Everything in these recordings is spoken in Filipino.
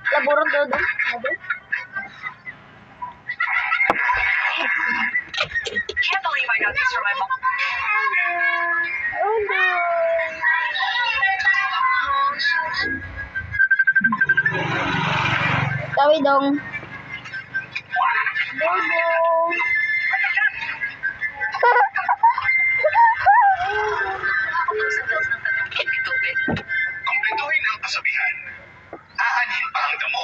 Laborong doon. Can't believe I got these from my mom. Tawi dong. Kumpletuhin ang kasabihan. Aanhin pa ang damo.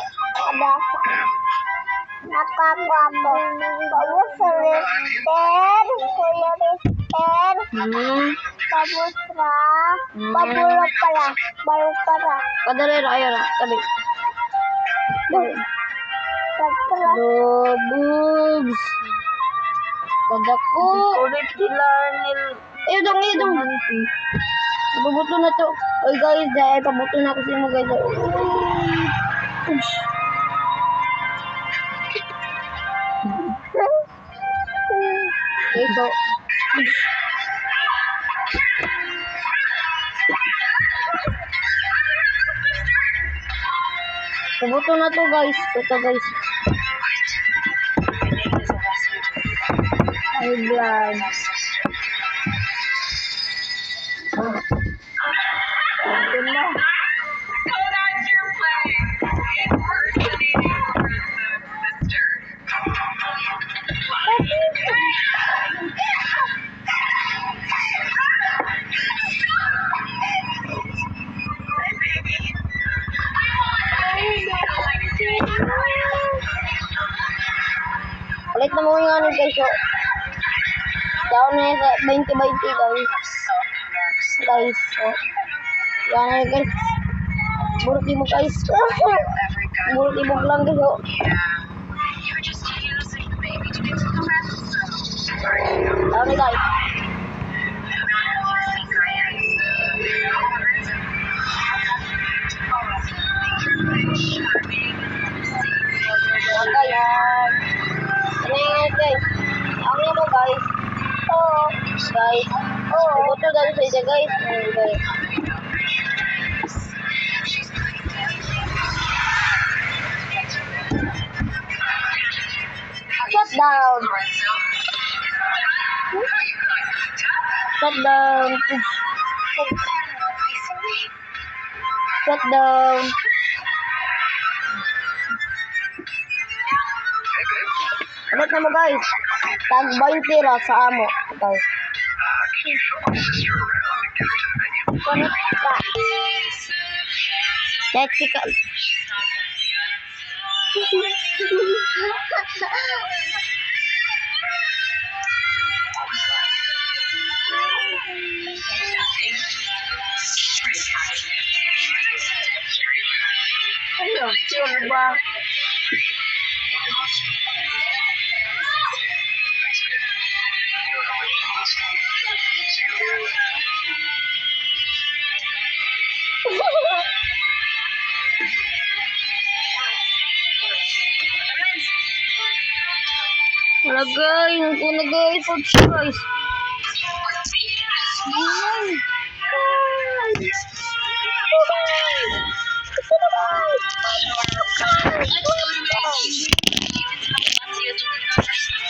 Nakakwapo. Tapos sa Mister, Kuya Mister. Tapos na, pabulok pala. Balok pala. Padalera, ayo na. Tabi. Tapos Bugs. Kadako. Ulit sila nil... Ayo dong, ayo dong. Pabuto na to. Oy guys, dahil pabuto na kasi mo guys. Ito. Pabuto na to guys. Ito guys. Ay blood. Ito na. Kodak's your play. Impersonating your sister. Ulit na mo yung ano guys. So, down na yun sa 20-20 guys. Guys. So, yan na yun guys. Burki mo guys. Burki mo lang guys. So, You're just using the baby to get to the rest. down na guys. Ayan. Ano yun guys? Ano mo guys? Oh, guys. Oh, buto dali sa ida guys. Ayan guys. Shut down. Shut down. Shut down. Ulit na mo guys. Tag 20 ra sa amo. Guys. Can you show my sister around and get her to the venue? Connect ka. Sexy ka. Ano? Sure ba? Wala guys. Ako na guys. Subscribe. Let's go to Macy's.